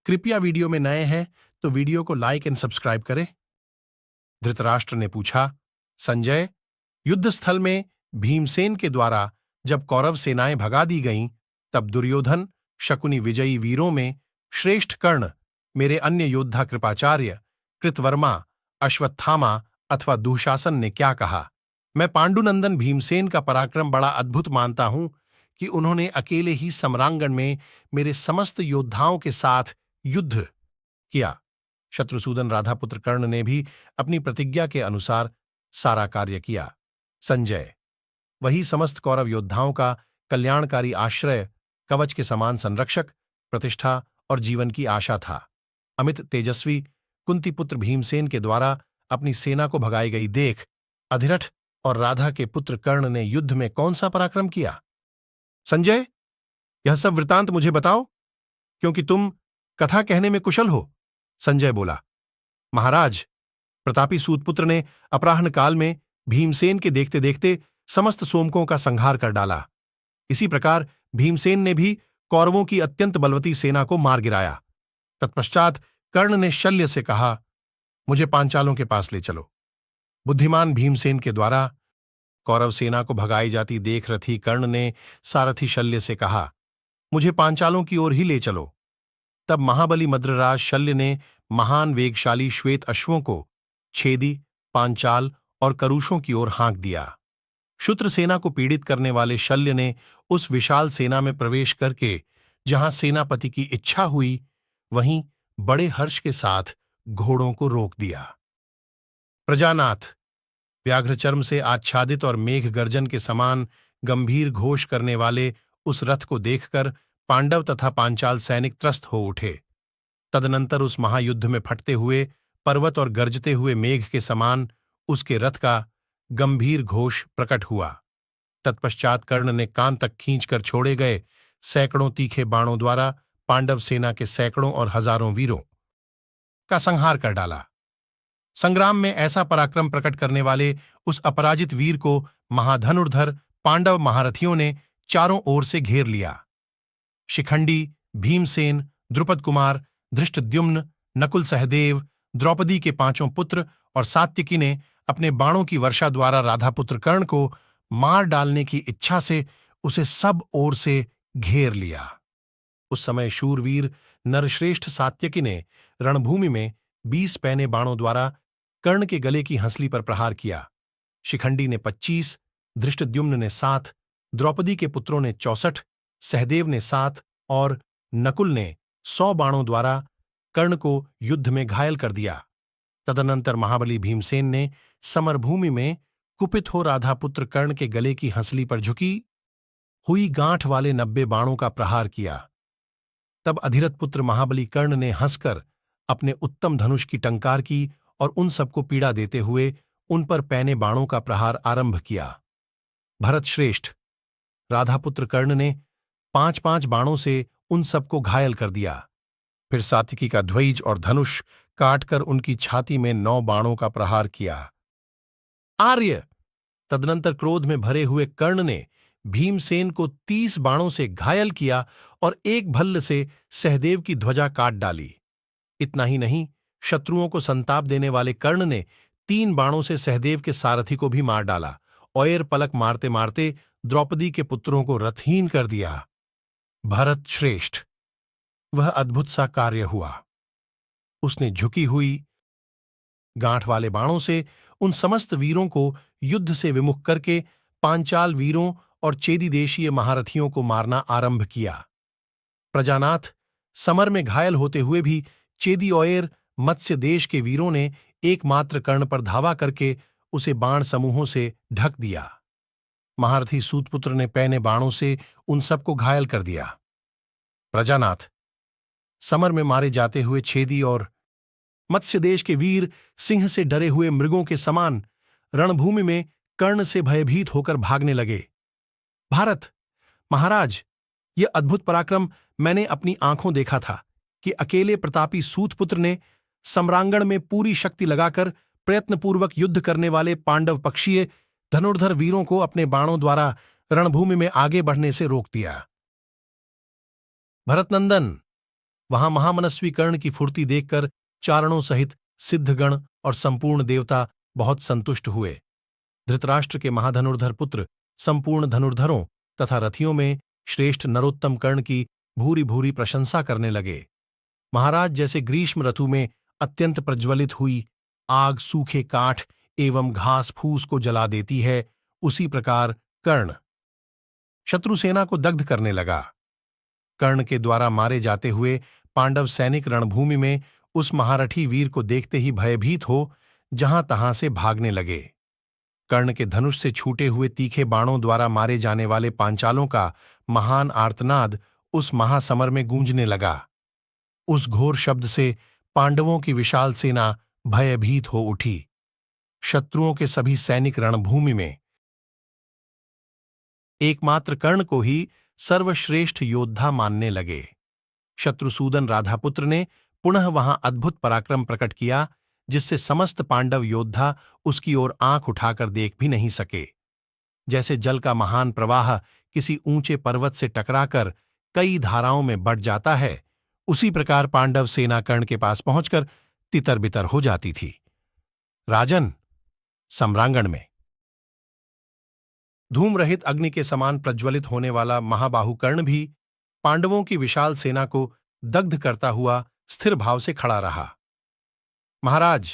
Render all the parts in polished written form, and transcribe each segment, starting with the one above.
कृपया वीडियो में नए हैं तो वीडियो को लाइक एंड सब्सक्राइब करें। धृतराष्ट्र ने पूछा, संजय, युद्ध स्थल में भीमसेन के द्वारा जब कौरव सेनाएं भगा दी गईं, तब दुर्योधन, शकुनी विजयी वीरों में श्रेष्ठ कर्ण, मेरे अन्य योद्धा कृपाचार्य, कृतवर्मा, अश्वत्थामा अथवा दुःशासन ने क्या कहा? मैं पांडुनंदन भीमसेन का पराक्रम बड़ा अद्भुत मानता हूं कि उन्होंने अकेले ही सम्रांगण में मेरे समस्त योद्धाओं के साथ युद्ध किया। शत्रुसूदन राधापुत्र कर्ण ने भी अपनी प्रतिज्ञा के अनुसार सारा कार्य किया। संजय, वही समस्त कौरव योद्धाओं का कल्याणकारी आश्रय, कवच के समान संरक्षक, प्रतिष्ठा और जीवन की आशा था। अमित तेजस्वी कुंतीपुत्र भीमसेन के द्वारा अपनी सेना को भगाई गई देख अधिरथ और राधा के पुत्र कर्ण ने युद्ध में कौन सा पराक्रम किया? संजय, यह सब वृतांत मुझे बताओ, क्योंकि तुम कथा कहने में कुशल हो। संजय बोला, महाराज, प्रतापी सूतपुत्र ने अपराह्न काल में भीमसेन के देखते देखते समस्त सोमकों का संहार कर डाला। इसी प्रकार भीमसेन ने भी कौरवों की अत्यंत बलवती सेना को मार गिराया। तत्पश्चात कर्ण ने शल्य से कहा, मुझे पांचालों के पास ले चलो। बुद्धिमान भीमसेन के द्वारा कौरव सेना को भगाई जाती देख रथी कर्ण ने सारथी शल्य से कहा, मुझे पांचालों की ओर ही ले चलो। तब महाबली मद्रराज शल्य ने महान वेगशाली श्वेत अश्वों को छेदी, पांचाल और करूषों की ओर हाँक दिया। क्षुत्र सेना को पीड़ित करने वाले शल्य ने उस विशाल सेना में प्रवेश करके जहां सेनापति की इच्छा हुई, वहीं बड़े हर्ष के साथ घोड़ों को रोक दिया। प्रजानाथ, व्याघ्रचर्म से आच्छादित और मेघ गर्जन के समान गंभीर घोष करने वाले उस रथ को देखकर पांडव तथा पांचाल सैनिक त्रस्त हो उठे। तदनंतर उस महायुद्ध में फटते हुए पर्वत और गरजते हुए मेघ के समान उसके रथ का गंभीर घोष प्रकट हुआ। तत्पश्चात कर्ण ने कान तक खींचकर छोड़े गए सैकड़ों तीखे बाणों द्वारा पांडव सेना के सैकड़ों और हजारों वीरों का संहार कर डाला। संग्राम में ऐसा पराक्रम प्रकट करने वाले उस अपराजित वीर को महाधनुर्धर पांडव महारथियों ने चारों ओर से घेर लिया। शिखंडी, भीमसेन, द्रुपद कुमार, धृष्टद्युम्न, नकुल, सहदेव, द्रौपदी के पांचों पुत्र और सात्यकी ने अपने बाणों की वर्षा द्वारा राधापुत्र कर्ण को मार डालने की इच्छा से उसे सब ओर से घेर लिया। उस समय शूरवीर नरश्रेष्ठ सात्यकी ने रणभूमि में 20 पैने बाणों द्वारा कर्ण के गले की हंसली पर प्रहार किया। शिखंडी ने 25, धृष्टद्युम्न ने 7, द्रौपदी के पुत्रों ने 64, सहदेव ने 7 और नकुल ने 100 बाणों द्वारा कर्ण को युद्ध में घायल कर दिया। तदनंतर महाबली भीमसेन ने समरभूमि में कुपित हो राधापुत्र कर्ण के गले की हंसली पर झुकी हुई गांठ वाले 90 बाणों का प्रहार किया। तब अधिरथ पुत्र महाबली कर्ण ने हंसकर अपने उत्तम धनुष की टंकार की और उन सबको पीड़ा देते हुए उन पर पैने बाणों का प्रहार आरंभ किया। भरत श्रेष्ठ, राधापुत्र कर्ण ने 5-5 बाणों से उन सबको घायल कर दिया। फिर सात्यकी का ध्वज और धनुष काटकर उनकी छाती में 9 बाणों का प्रहार किया। आर्य, तदनंतर क्रोध में भरे हुए कर्ण ने भीमसेन को 30 बाणों से घायल किया और एक भल्ल से सहदेव की ध्वजा काट डाली। इतना ही नहीं, शत्रुओं को संताप देने वाले कर्ण ने 3 बाणों से सहदेव के सारथी को भी मार डाला और पलक मारते मारते द्रौपदी के पुत्रों को रथहीन कर दिया। भरत श्रेष्ठ, वह अद्भुत सा कार्य हुआ। उसने झुकी हुई गांठ वाले बाणों से उन समस्त वीरों को युद्ध से विमुख करके पांचाल वीरों और चेदी देशीय महारथियों को मारना आरंभ किया। प्रजानाथ, समर में घायल होते हुए भी चेदी और मत्स्य देश के वीरों ने एकमात्र कर्ण पर धावा करके उसे बाण समूहों से ढक दिया। महारथी सूतपुत्र ने पैने बाणों से उन सबको घायल कर दिया। प्रजानाथ, समर में मारे जाते हुए छेदी और मत्स्य देश के वीर सिंह से डरे हुए मृगों के समान रणभूमि में कर्ण से भयभीत होकर भागने लगे। भारत महाराज, यह अद्भुत पराक्रम मैंने अपनी आंखों देखा था कि अकेले प्रतापी सूतपुत्र ने सम्रांगण में पूरी शक्ति लगाकर प्रयत्नपूर्वक युद्ध करने वाले पांडव पक्षीय धनुर्धर वीरों को अपने बाणों द्वारा रणभूमि में आगे बढ़ने से रोक दिया। भरतनंदन, वहां महामनस्वी कर्ण की फुर्ती देखकर चारणों सहित सिद्धगण और संपूर्ण देवता बहुत संतुष्ट हुए। धृतराष्ट्र के महाधनुर्धर पुत्र संपूर्ण धनुर्धरों तथा रथियों में श्रेष्ठ नरोत्तम कर्ण की भूरी भूरी प्रशंसा करने लगे। महाराज, जैसे ग्रीष्म ऋतु में अत्यंत प्रज्वलित हुई आग सूखे काठ एवं घास फूस को जला देती है, उसी प्रकार कर्ण शत्रुसेना को दग्ध करने लगा। कर्ण के द्वारा मारे जाते हुए पांडव सैनिक रणभूमि में उस महारथी वीर को देखते ही भयभीत हो जहां तहां से भागने लगे। कर्ण के धनुष से छूटे हुए तीखे बाणों द्वारा मारे जाने वाले पांचालों का महान आर्तनाद उस महासमर में गूंजने लगा। उस घोर शब्द से पांडवों की विशाल सेना भयभीत हो उठी। शत्रुओं के सभी सैनिक रणभूमि में एकमात्र कर्ण को ही सर्वश्रेष्ठ योद्धा मानने लगे। शत्रुसूदन राधापुत्र ने पुनः वहां अद्भुत पराक्रम प्रकट किया, जिससे समस्त पांडव योद्धा उसकी ओर आंख उठाकर देख भी नहीं सके। जैसे जल का महान प्रवाह किसी ऊंचे पर्वत से टकराकर कई धाराओं में बढ़ जाता है, उसी प्रकार पांडव सेना कर्ण के पास पहुंचकर तितर बितर हो जाती थी। राजन, सम्रांगण में धूम रहित अग्नि के समान प्रज्वलित होने वाला महाबाहु कर्ण भी पांडवों की विशाल सेना को दग्ध करता हुआ स्थिर भाव से खड़ा रहा। महाराज,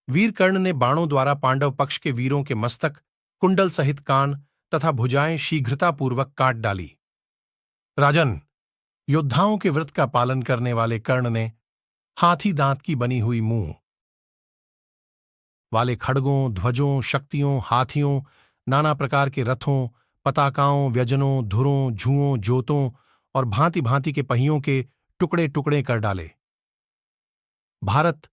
वीर कर्ण ने बाणों द्वारा पांडव पक्ष के वीरों के मस्तक, कुंडल सहित कान तथा भुजाएं शीघ्रतापूर्वक काट डाली। राजन, योद्धाओं के व्रत का पालन करने वाले कर्ण ने हाथी दांत की बनी हुई मुंह वाले खड्गों, ध्वजों, शक्तियों, हाथियों, नाना प्रकार के रथों, पताकाओं, व्यजनों, धुरों, झुओं, जोतों और भांति भांति के पहियों के टुकड़े टुकड़े कर डाले। भारत,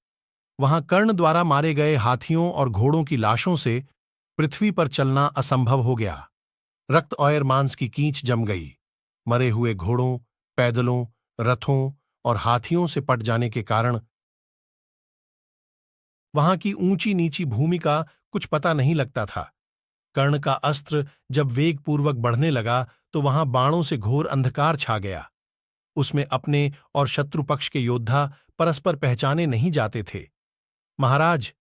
वहां कर्ण द्वारा मारे गए हाथियों और घोड़ों की लाशों से पृथ्वी पर चलना असंभव हो गया। रक्त और मांस की कींच जम गई। मरे हुए घोड़ों, पैदलों, रथों और हाथियों से पट जाने के कारण वहां की ऊंची नीची भूमि का कुछ पता नहीं लगता था। कर्ण का अस्त्र जब वेगपूर्वक बढ़ने लगा तो वहां बाणों से घोर अंधकार छा गया। उसमें अपने और शत्रु पक्ष के योद्धा परस्पर पहचाने नहीं जाते थे। महाराज,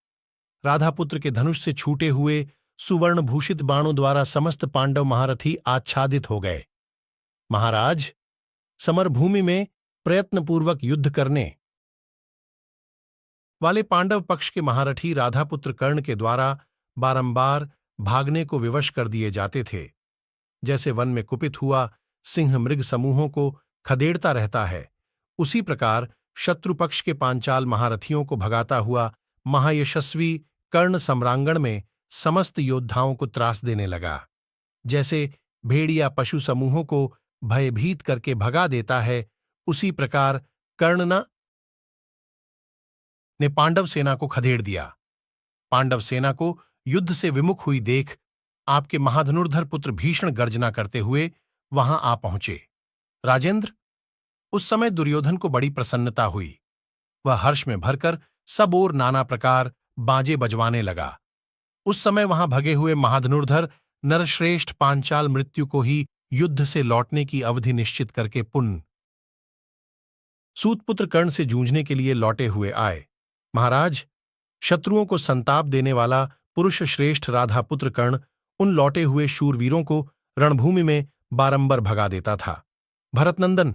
राधापुत्र के धनुष से छूटे हुए सुवर्ण भूषित बाणों द्वारा समस्त पांडव महारथी आच्छादित हो गए। महाराज, समरभूमि में प्रयत्नपूर्वक युद्ध करने वाले पांडव पक्ष के महारथी राधापुत्र कर्ण के द्वारा बारंबार भागने को विवश कर दिए जाते थे। जैसे वन में कुपित हुआ सिंह मृग समूहों को खदेड़ता रहता है, उसी प्रकार शत्रु पक्ष के पांचाल महारथियों को भगाता हुआ महायशस्वी कर्ण सम्रांगण में समस्त योद्धाओं को त्रास देने लगा। जैसे भेड़िया पशु समूहों को भयभीत करके भगा देता है, उसी प्रकार कर्ण ने पांडव सेना को खदेड़ दिया। पांडव सेना को युद्ध से विमुख हुई देख आपके महाधनुर्धर पुत्र भीषण गर्जना करते हुए वहां आ पहुंचे। राजेंद्र, उस समय दुर्योधन को बड़ी प्रसन्नता हुई। वह हर्ष में भरकर सब ओर नाना प्रकार बाजे बजवाने लगा। उस समय वहां भगे हुए महाधनुर्धर नरश्रेष्ठ पांचाल मृत्यु को ही युद्ध से लौटने की अवधि निश्चित करके पुनः सूतपुत्र कर्ण से जूझने के लिए लौटे हुए आए। महाराज, शत्रुओं को संताप देने वाला पुरुष श्रेष्ठ राधापुत्र कर्ण उन लौटे हुए शूरवीरों को रणभूमि में बारंबार भगा देता था। भरतनंदन,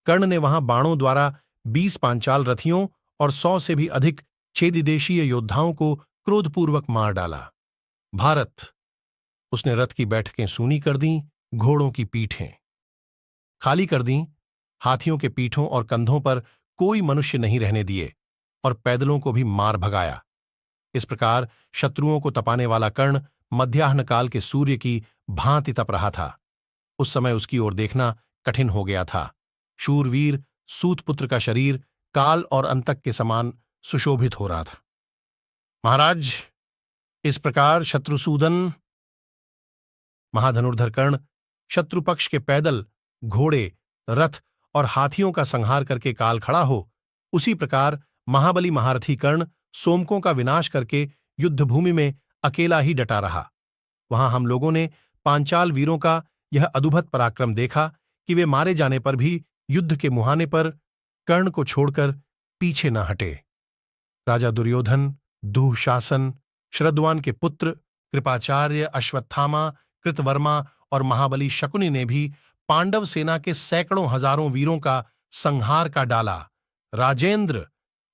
कर्ण ने वहां बाणों द्वारा 20 पांचाल रथियों और 100 से भी अधिक छेदिदेशीय योद्धाओं को क्रोधपूर्वक मार डाला। भारत, उसने रथ की बैठकें सूनी कर दीं, घोड़ों की पीठें खाली कर दीं, हाथियों के पीठों और कंधों पर कोई मनुष्य नहीं रहने दिए और पैदलों को भी मार भगाया। इस प्रकार शत्रुओं को तपाने वाला कर्ण मध्याह्न काल के सूर्य की भांति तप रहा था। उस समय उसकी ओर देखना कठिन हो गया था। शूरवीर सूतपुत्र का शरीर काल और अंतक के समान सुशोभित हो रहा था। महाराज, इस प्रकार शत्रुसूदन महाधनुर्धर कर्ण शत्रुपक्ष के पैदल, घोड़े, रथ और हाथियों का संहार करके काल खड़ा हो, उसी प्रकार महाबली महारथी कर्ण सोमकों का विनाश करके युद्धभूमि में अकेला ही डटा रहा। वहां हम लोगों ने पांचाल वीरों का यह अद्भुत पराक्रम देखा कि वे मारे जाने पर भी युद्ध के मुहाने पर कर्ण को छोड़कर पीछे न हटे। राजा दुर्योधन, दुःशासन, शरद्वान के पुत्र कृपाचार्य, अश्वत्थामा, कृतवर्मा और महाबली शकुनि ने भी पांडव सेना के सैकड़ों हजारों वीरों का संहार का डाला। राजेंद्र,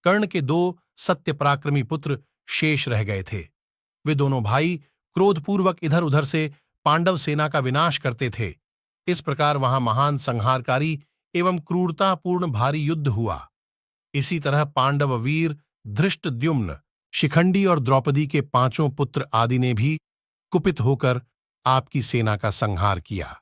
कर्ण के दो सत्य पराक्रमी पुत्र शेष रह गए थे। वे दोनों भाई क्रोधपूर्वक इधर उधर से पांडव सेना का विनाश करते थे। इस प्रकार वहां महान संहारकारी एवं क्रूरतापूर्ण भारी युद्ध हुआ। इसी तरह पांडव वीर धृष्टद्युम्न, शिखंडी और द्रौपदी के पांचों पुत्र आदि ने भी कुपित होकर आपकी सेना का संहार किया।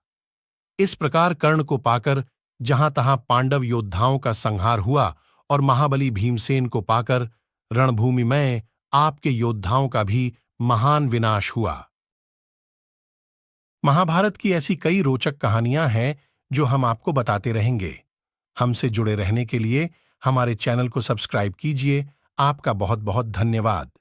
इस प्रकार कर्ण को पाकर जहां तहां पांडव योद्धाओं का संहार हुआ और महाबली भीमसेन को पाकर रणभूमि में आपके योद्धाओं का भी महान विनाश हुआ। महाभारत की ऐसी कई रोचक कहानियां हैं जो हम आपको बताते रहेंगे। हमसे जुड़े रहने के लिए हमारे चैनल को सब्सक्राइब कीजिए। आपका बहुत बहुत धन्यवाद।